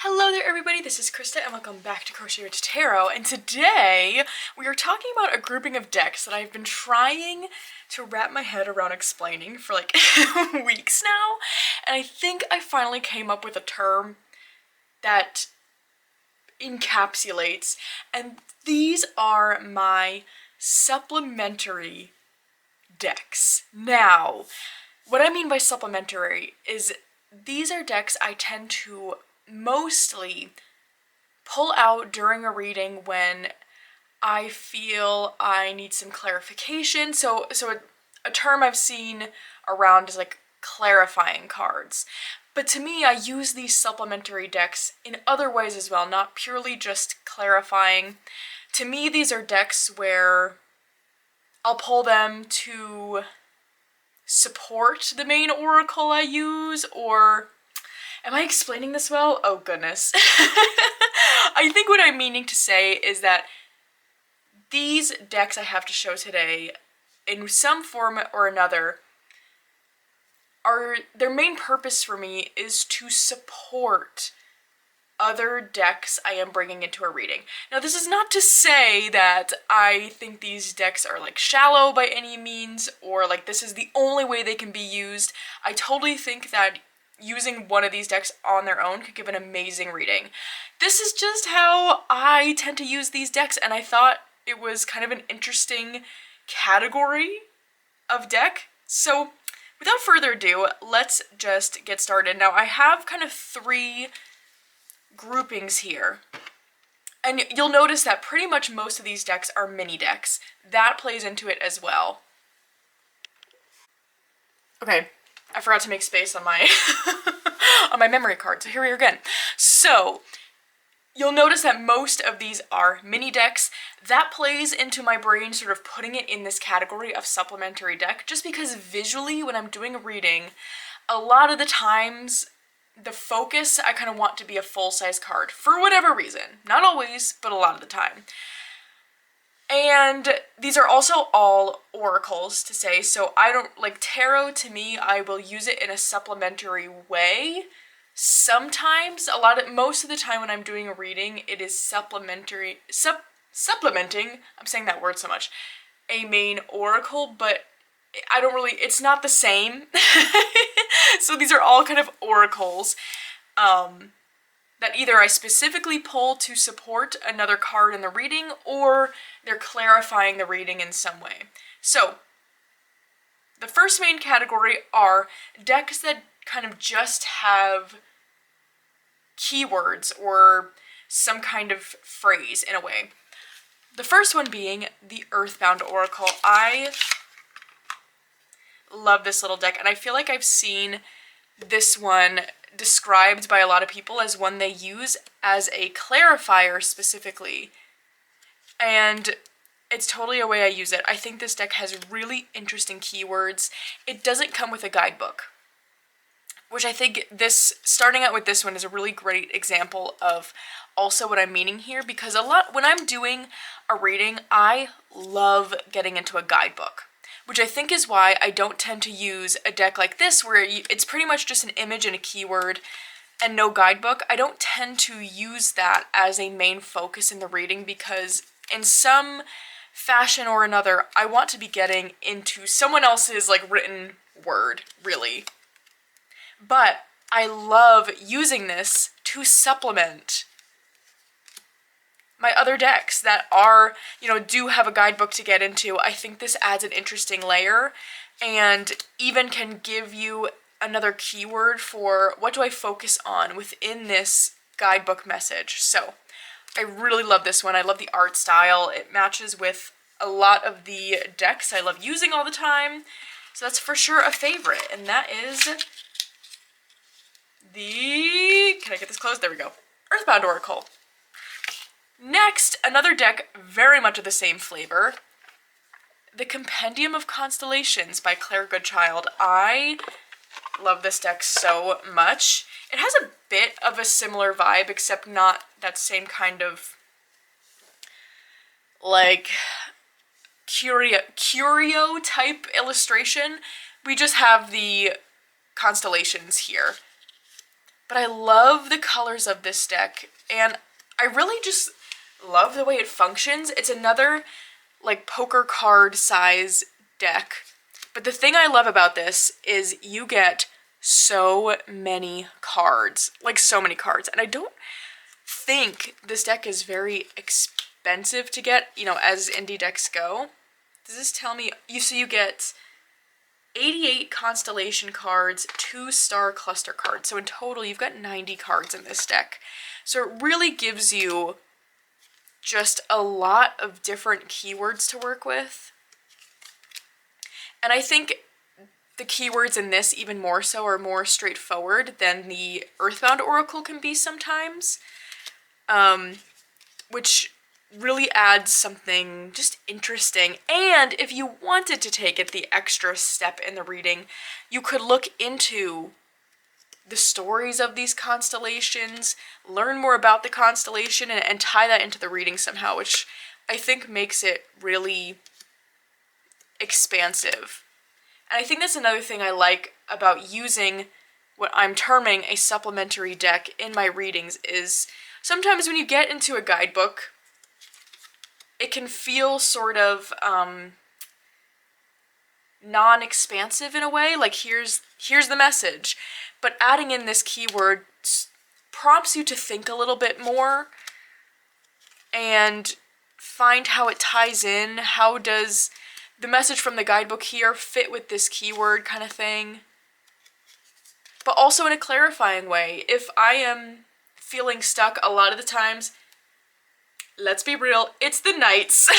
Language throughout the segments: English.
Hello there everybody, this is Krista and welcome back to Crochet to Tarot, and today we are talking about a grouping of decks that I've been trying to wrap my head around explaining for like weeks now, and I think I finally came up with a term that encapsulates, and these are my supplementary decks. Now, what I mean by supplementary is these are decks I tend to mostly pull out during a reading when I feel I need some clarification. So a term I've seen around is like clarifying cards. But to me, I use these supplementary decks in other ways as well, not purely just clarifying. To me, these are decks where I'll pull them to support the main oracle I use, or am I explaining this well? Oh goodness. I think what I'm meaning to say is that these decks I have to show today, in some form or another, their main purpose for me is to support other decks I am bringing into a reading. Now, this is not to say that I think these decks are like shallow by any means, or like this is the only way they can be used. I totally think that using one of these decks on their own could give an amazing reading. This is just how I tend to use these decks, and I thought it was kind of an interesting category of deck. So without further ado, let's just get started. Now, I have kind of three groupings here, and you'll notice that pretty much most of these decks are mini decks. That plays into it as well. Okay, I forgot to make space on my on my memory card, so here we are again. So you'll notice that most of these are mini decks. That plays into my brain sort of putting it in this category of supplementary deck, just because visually when I'm doing a reading, a lot of the times the focus I kind of want to be a full-size card for whatever reason. Not always, but a lot of the time. And these are also all oracles to say, so I don't, like tarot to me, I will use it in a supplementary way. Sometimes, most of the time when I'm doing a reading, it is supplementing, I'm saying that word so much, a main oracle, but I don't really, it's not the same. So these are all kind of oracles that either I specifically pull to support another card in the reading, or they're clarifying the reading in some way. So the first main category are decks that kind of just have keywords or some kind of phrase in a way. The first one being the Earthbound Oracle. I love this little deck, and I feel like I've seen this one described by a lot of people as one they use as a clarifier specifically, and it's totally a way I use it. I think this deck has really interesting keywords. It doesn't come with a guidebook, which I think starting out with this one is a really great example of also what I'm meaning here, because when I'm doing a reading, I love getting into a guidebook, which I think is why I don't tend to use a deck like this where it's pretty much just an image and a keyword and no guidebook. I don't tend to use that as a main focus in the reading, because in some fashion or another, I want to be getting into someone else's like written word, really. But I love using this to supplement my other decks that are, do have a guidebook to get into. I think this adds an interesting layer and even can give you another keyword for what do I focus on within this guidebook message. So I really love this one. I love the art style. It matches with a lot of the decks I love using all the time. So that's for sure a favorite, and that is can I get this closed? There we go. Earthbound Oracle. Next, another deck very much of the same flavor, the Compendium of Constellations by Claire Goodchild. I love this deck so much. It has a bit of a similar vibe, except not that same kind of like curio type illustration. We just have the constellations here. but I love the colors of this deck, and I really just love the way it functions. It's another like poker card size deck, but the thing I love about this is you get so many cards, like so many cards, and I don't think this deck is very expensive to get, you know, as indie decks go. Does this tell me, you get 88 constellation cards, 2-star cluster cards. So in total, you've got 90 cards in this deck. So it really gives you just a lot of different keywords to work with. And I think the keywords in this even more so are more straightforward than the Earthbound Oracle can be sometimes, which really adds something just interesting. And if you wanted to take it the extra step in the reading, you could look into the stories of these constellations, learn more about the constellation, and tie that into the reading somehow, which I think makes it really expansive. And I think that's another thing I like about using what I'm terming a supplementary deck in my readings is sometimes when you get into a guidebook, it can feel sort of non-expansive in a way, like here's the message, but adding in this keyword prompts you to think a little bit more and find how it ties in. How does the message from the guidebook here fit with this keyword kind of thing? But also in a clarifying way. If I am feeling stuck a lot of the times, let's be real, it's the knights.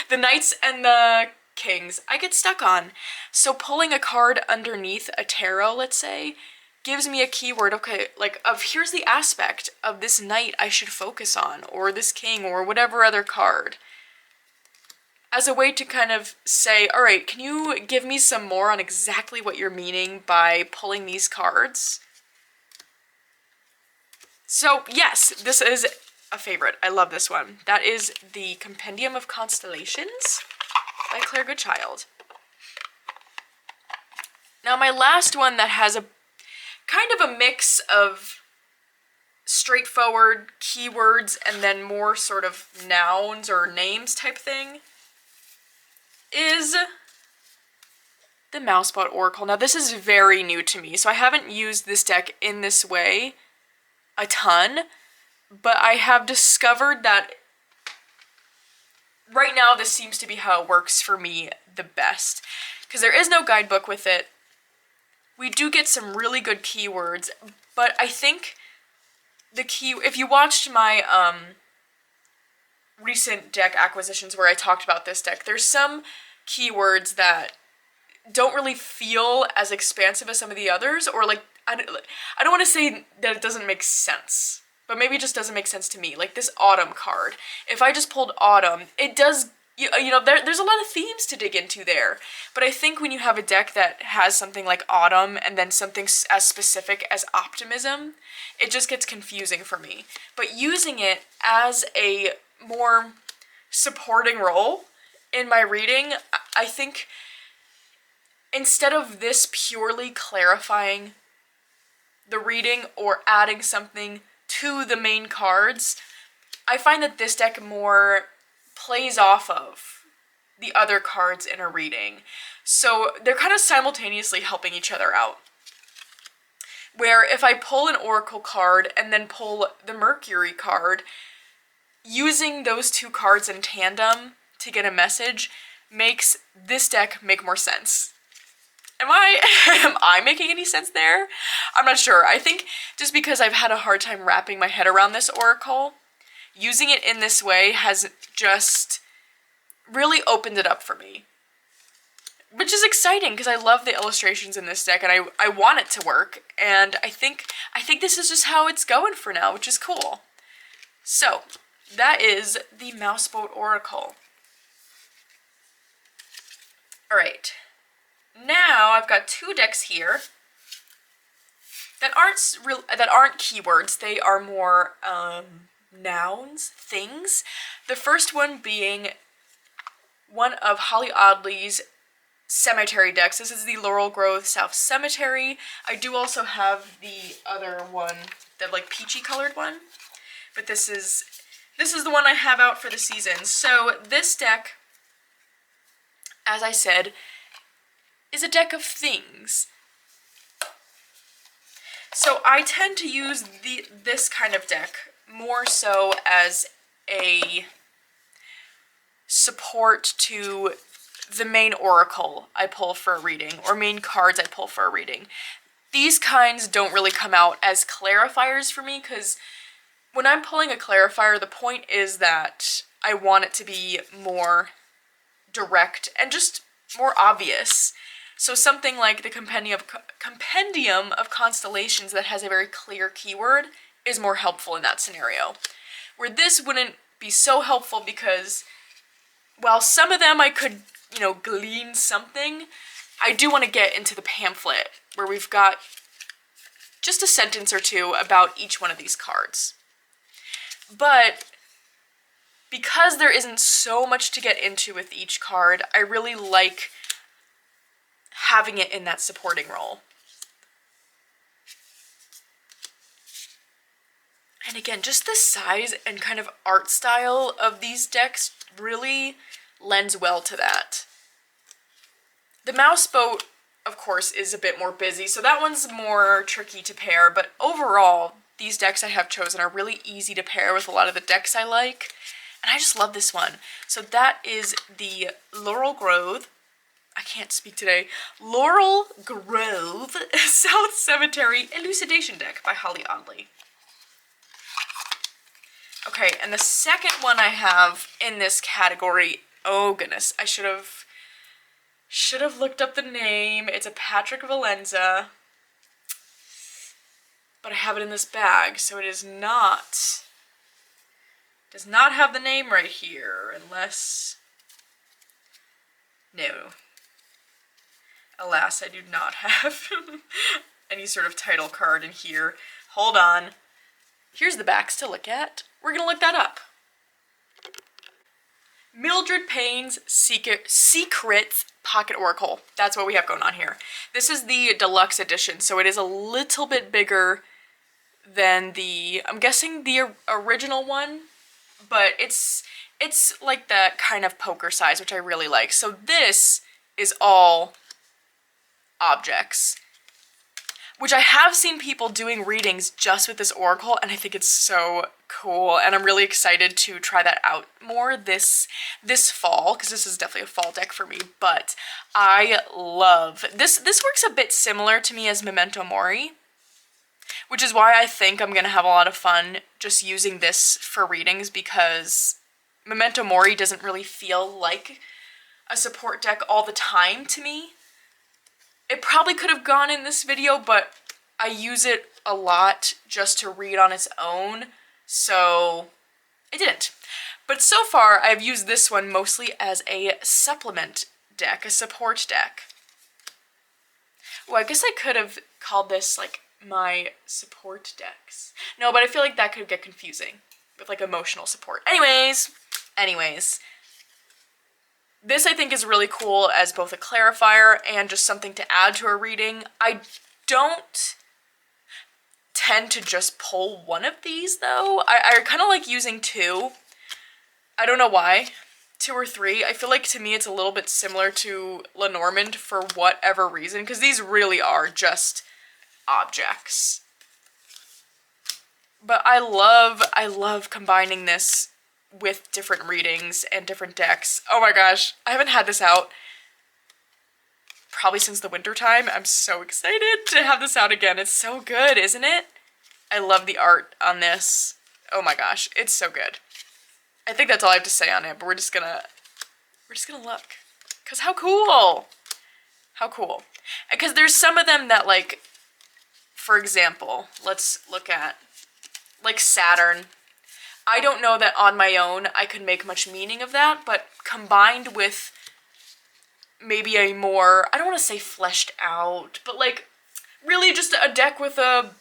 The knights and the kings I get stuck on. So pulling a card underneath a tarot, let's say, gives me a keyword, okay, like of here's the aspect of this knight I should focus on, or this king, or whatever other card. As a way to kind of say, all right, can you give me some more on exactly what you're meaning by pulling these cards? So yes, this is a favorite. I love this one. That is the Compendium of Constellations by Claire Goodchild. Now my last one that has a kind of a mix of straightforward keywords and then more sort of nouns or names type thing is the Mousebot Oracle. Now this is very new to me, so I haven't used this deck in this way a ton, but I have discovered that right now this seems to be how it works for me the best, because there is no guidebook with it. We do get some really good keywords, but I think the key, if you watched my recent deck acquisitions where I talked about this deck, there's some keywords that don't really feel as expansive as some of the others, or like, I don't want to say that it doesn't make sense, but maybe it just doesn't make sense to me. Like this autumn card, if I just pulled autumn, it does, you know, there's a lot of themes to dig into there, but I think when you have a deck that has something like autumn and then something as specific as optimism, it just gets confusing for me. But using it as a more supporting role in my reading, I think instead of this purely clarifying the reading or adding something to the main cards, I find that this deck more plays off of the other cards in a reading. So they're kind of simultaneously helping each other out. Where if I pull an Oracle card and then pull the Mercury card, using those two cards in tandem to get a message makes this deck make more sense. Am I making any sense there? I'm not sure. I think just because I've had a hard time wrapping my head around this Oracle, using it in this way has just really opened it up for me. Which is exciting because I love the illustrations in this deck and I want it to work, and I think this is just how it's going for now, which is cool. So, that is the Mouseboat Oracle. Alright. Now I've got two decks here that aren't keywords. They are more nouns, things. The first one being one of Holly Audley's cemetery decks. This is the Laurel Grove South Cemetery. I do also have the other one, the like peachy colored one, but this is the one I have out for the season. So this deck, as I said, is a deck of things. So I tend to use this kind of deck more so as a support to the main oracle I pull for a reading, or main cards I pull for a reading. These kinds don't really come out as clarifiers for me, because when I'm pulling a clarifier, the point is that I want it to be more direct and just more obvious. So something like the Compendium of Constellations that has a very clear keyword is more helpful in that scenario. Where this wouldn't be so helpful because while some of them I could, glean something, I do want to get into the pamphlet where we've got just a sentence or two about each one of these cards. But because there isn't so much to get into with each card, I really like having it in that supporting role. And again, just the size and kind of art style of these decks really lends well to that. The mouse boat, of course, is a bit more busy, so that one's more tricky to pair, but overall, these decks I have chosen are really easy to pair with a lot of the decks I like, and I just love this one. So that is the Laurel Grove, I can't speak today, Laurel Grove South Cemetery Elucidation Deck by Holly Audley. Okay, and the second one I have in this category, oh goodness, I should have looked up the name. It's a Patrick Valenza, but I have it in this bag, so it does not have the name right here, unless, no. Alas, I do not have any sort of title card in here. Hold on. Here's the backs to look at. We're gonna look that up. Mildred Payne's Secrets Pocket Oracle. That's what we have going on here. This is the deluxe edition, so it is a little bit bigger than the, I'm guessing the original one, but it's like that kind of poker size, which I really like. So this is all objects, which I have seen people doing readings just with this oracle, and I think it's so cool, and I'm really excited to try that out more this fall, because this is definitely a fall deck for me. But I love this. This works a bit similar to me as Memento Mori, which is why I think I'm gonna have a lot of fun just using this for readings, because Memento Mori doesn't really feel like a support deck all the time to me. It probably could have gone in this video, but I use it a lot just to read on its own, so I didn't. But so far, I've used this one mostly as a supplement deck, a support deck. Well, I guess I could have called this, like, my support decks. No, but I feel like that could get confusing with, like, emotional support. Anyways. This, I think, is really cool as both a clarifier and just something to add to a reading. I don't tend to just pull one of these, though. I kind of like using two. I don't know why. 2 or 3. I feel like, to me, it's a little bit similar to Lenormand for whatever reason, because these really are just objects. But I love combining this with different readings and different decks. Oh my gosh, I haven't had this out probably since the winter time. I'm so excited to have this out again. It's so good, isn't it? I love the art on this. Oh my gosh, it's so good. I think that's all I have to say on it, but we're just gonna look. Cause how cool! How cool. Because there's some of them that, like, for example, let's look at, like, Saturn. I don't know that on my own I could make much meaning of that, but combined with maybe a more, I don't want to say fleshed out, but, like, really just a deck with a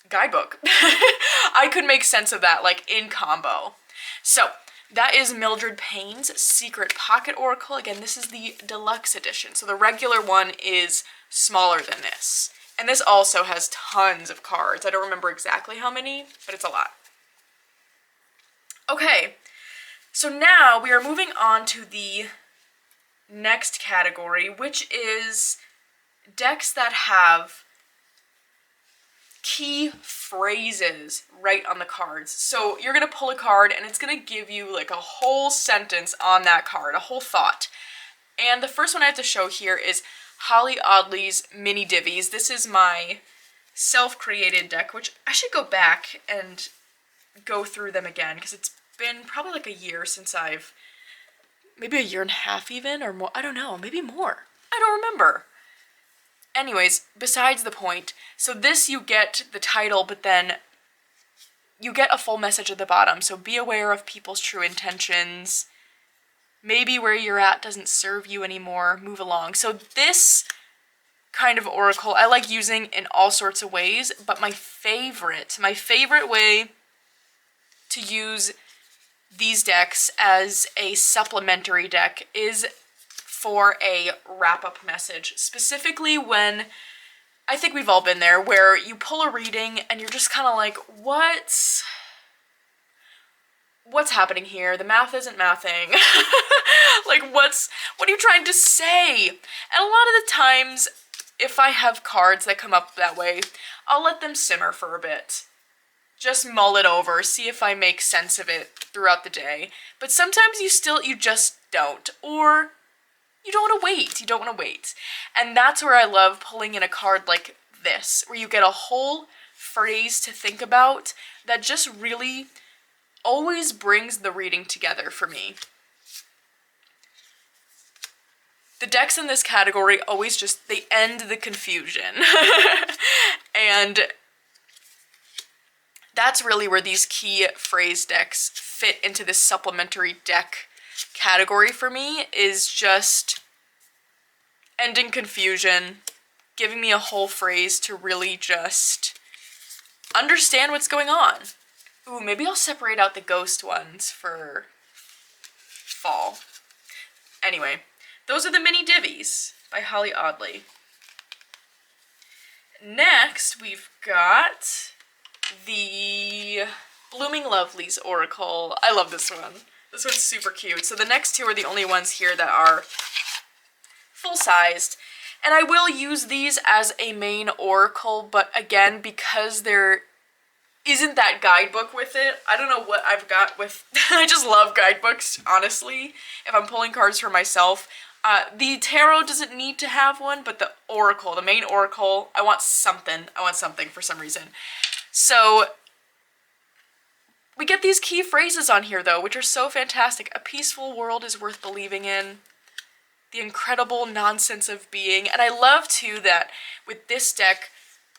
guidebook. I could make sense of that, like, in combo. So, That is Mildred Payne's Secret Pocket Oracle. Again, this is the deluxe edition, so the regular one is smaller than this. And this also has tons of cards. I don't remember exactly how many, but it's a lot. Okay, so now we are moving on to the next category, which is decks that have key phrases right on the cards. So you're going to pull a card and it's going to give you like a whole sentence on that card, a whole thought. And the first one I have to show here is Holly Audley's Mini Divis. This is my self-created deck, which I should go back and go through them again because it's been probably like a year since maybe a year and a half even, or more, I don't know, maybe more. I don't remember. Anyways, besides the point, so this you get the title, but then you get a full message at the bottom. So be aware of people's true intentions. Maybe where you're at doesn't serve you anymore. Move along. So this kind of oracle I like using in all sorts of ways, but my favorite way to use these decks as a supplementary deck is for a wrap-up message, specifically when, I think we've all been there, where you pull a reading and you're just kind of like, what's happening here? The math isn't mathing. Like, what are you trying to say? And a lot of the times, if I have cards that come up that way, I'll let them simmer for a bit. Just mull it over, see if I make sense of it throughout the day. But sometimes you just don't, or you don't want to wait. And that's where I love pulling in a card like this, where you get a whole phrase to think about that just really always brings the reading together for me. The decks in this category always they end the confusion. And that's really where these key phrase decks fit into this supplementary deck category for me, is just ending confusion, giving me a whole phrase to really just understand what's going on. Ooh, maybe I'll separate out the ghost ones for fall. Anyway, those are the Mini Divis by Holly Audley. Next, we've got the Blooming Lovelies Oracle. I love this one. This one's super cute. So the next two are the only ones here that are full-sized. And I will use these as a main oracle, but again, because there isn't that guidebook with it, I don't know what I've got with... I just love guidebooks, honestly, if I'm pulling cards for myself. The tarot doesn't need to have one, but the oracle, the main oracle, I want something. I want something for some reason. So we get these key phrases on here, though, which are so fantastic. A peaceful world is worth believing in. The incredible nonsense of being. And I love, too, that with this deck,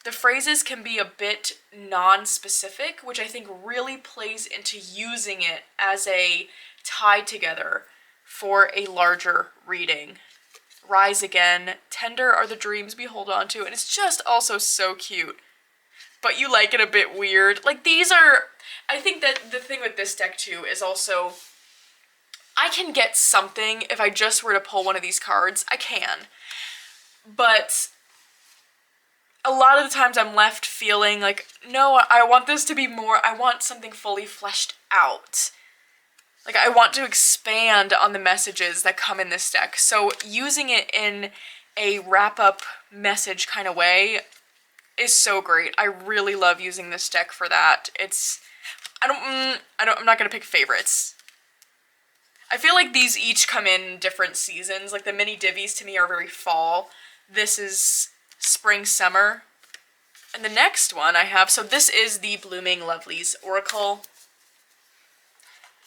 the phrases can be a bit non-specific, which I think really plays into using it as a tie together for a larger reading. Rise again. Tender are the dreams we hold on to. And it's just also so cute. But you like it a bit weird. Like, these are... I think that the thing with this deck, too, is also... I can get something if I just were to pull one of these cards. I can. But a lot of the times I'm left feeling like, no, I want this to be more... I want something fully fleshed out. Like, I want to expand on the messages that come in this deck. So using it in a wrap-up message kind of way is so great. I really love using this deck for that. I'm not gonna pick favorites. I feel like these each come in different seasons. Like the Mini Divis to me are very fall. This is spring, summer. And the next one I have, so this is the Blooming Lovelies Oracle.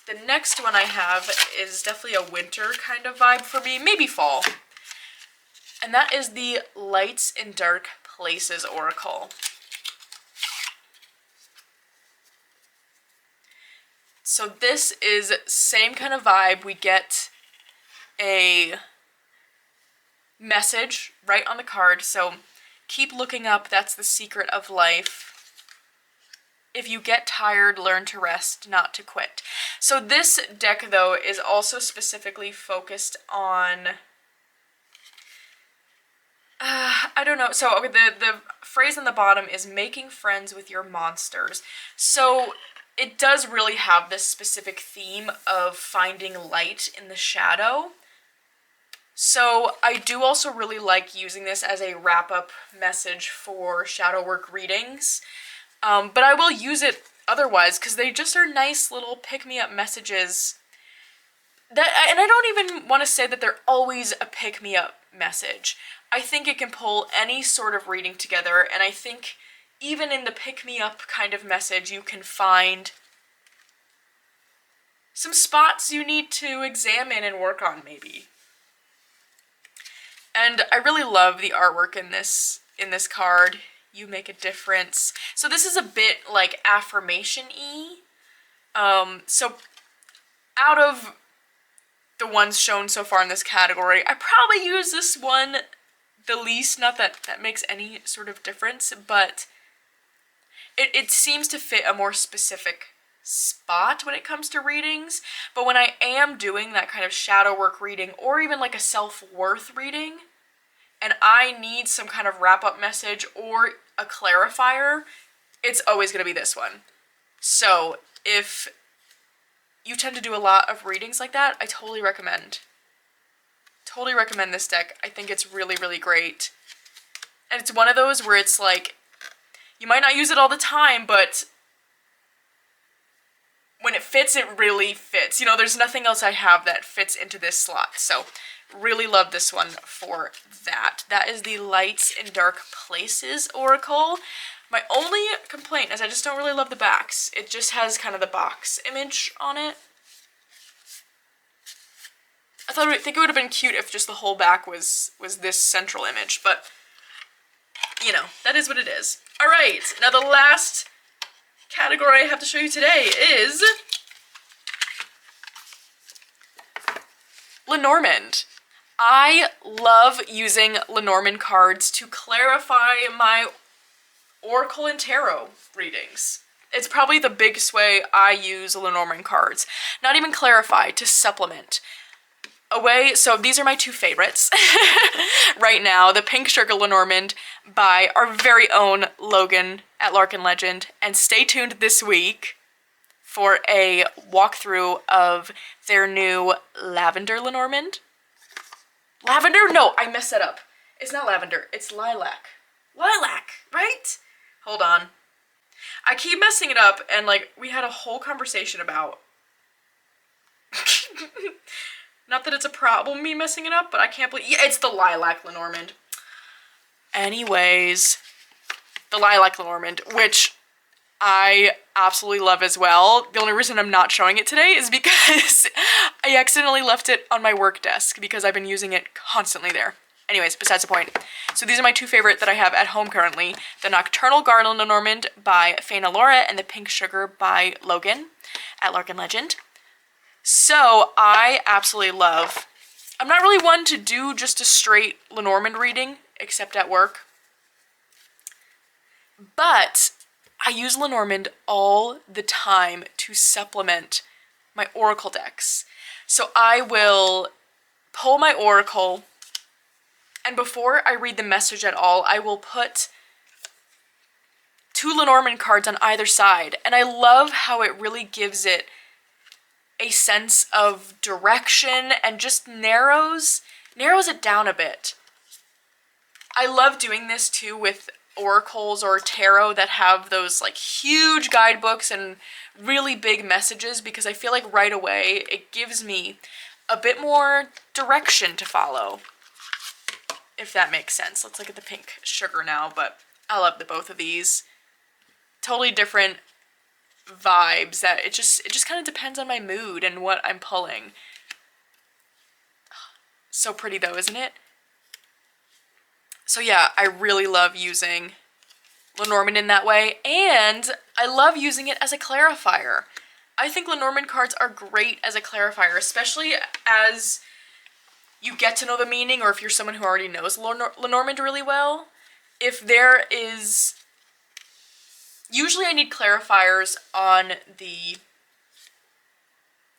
The next one I have is definitely a winter kind of vibe for me, maybe fall. And that is the Lights in Dark Places Oracle. So this is same kind of vibe. We get a message right on the card. So keep looking up, that's the secret of life. If you get tired, learn to rest, not to quit. So this deck, though, is also specifically focused on... I don't know. So okay, the phrase on the bottom is making friends with your monsters. So it does really have this specific theme of finding light in the shadow. So I do also really like using this as a wrap-up message for shadow work readings. But I will use it otherwise because they just are nice little pick-me-up messages. And I don't even want to say that they're always a pick-me-up message. I think it can pull any sort of reading together, and I think even in the pick-me-up kind of message, you can find some spots you need to examine and work on, maybe. And I really love the artwork in this card. You make a difference. So this is a bit like affirmation-y. So out of the ones shown so far in this category, I probably use this one the least. Not that that makes any sort of difference, but it seems to fit a more specific spot when it comes to readings. But when I am doing that kind of shadow work reading, or even like a self-worth reading, and I need some kind of wrap-up message or a clarifier, it's always going to be this one. So if you tend to do a lot of readings like that, I totally recommend this deck. I think it's really, really great. And it's one of those where it's like, you might not use it all the time, but when it fits, it really fits. You know, there's nothing else I have that fits into this slot. So really love this one for that. That is the Lights in Dark Places Oracle. My only complaint is I just don't really love the backs. It just has kind of the box image on it. I think it would have been cute if just the whole back was this central image, but you know, that is what it is. All right, now the last category I have to show you today is Lenormand. I love using Lenormand cards to clarify my Oracle and Tarot readings. It's probably the biggest way I use Lenormand cards. Not even clarify, to supplement. So these are my two favorites right now. The Pink Sugar Lenormand by our very own Logan at Larkin Legend. And stay tuned this week for a walkthrough of their new Lavender Lenormand. Lavender? No, I messed that up. It's not lavender, it's lilac. Lilac, right? Hold on. I keep messing it up, and like, we had a whole conversation about... Not that it's a problem, me messing it up, but I can't believe... Yeah, it's the Lilac Lenormand. Anyways, the Lilac Lenormand, which I absolutely love as well. The only reason I'm not showing it today is because I accidentally left it on my work desk because I've been using it constantly there. Anyways, besides the point. So these are my two favorite that I have at home currently. The Nocturnal Garland Lenormand by Payne and the Pink Sugar by Logan at Larkin Legend. So I absolutely love... I'm not really one to do just a straight Lenormand reading, except at work. But I use Lenormand all the time to supplement my Oracle decks. So I will pull my Oracle, and before I read the message at all, I will put two Lenormand cards on either side. And I love how it really gives it a sense of direction and just narrows it down a bit. I love doing this too with oracles or tarot that have those like huge guidebooks and really big messages, because I feel like right away it gives me a bit more direction to follow, if that makes sense. Let's look at the Pink Sugar now, but I love the both of these. Totally different vibes. That it just kind of depends on my mood and what I'm pulling. So pretty though, isn't it? So yeah, I really love using Lenormand in that way, and I love using it as a clarifier. I think Lenormand cards are great as a clarifier, especially as you get to know the meaning, or if you're someone who already knows Lenormand really well. If there is Usually I need clarifiers on the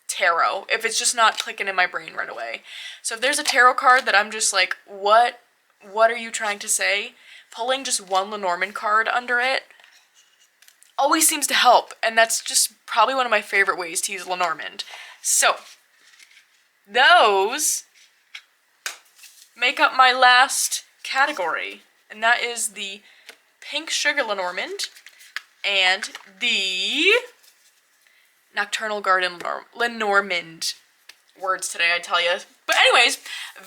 tarot if it's just not clicking in my brain right away. So if there's a tarot card that I'm just like, what are you trying to say? Pulling just one Lenormand card under it always seems to help, and that's just probably one of my favorite ways to use Lenormand. So those make up my last category, and that is the Pink Sugar Lenormand and the Nocturnal Garden Lenormand. Words today, I tell you. But anyways,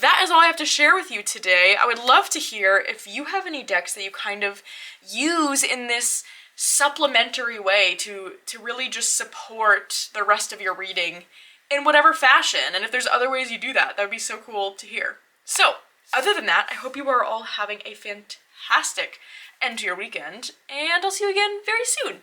that is all I have to share with you today. I would love to hear if you have any decks that you kind of use in this supplementary way to really just support the rest of your reading in whatever fashion. And if there's other ways you do that, that would be so cool to hear. So, other than that, I hope you are all having a fantastic end to your weekend, and I'll see you again very soon.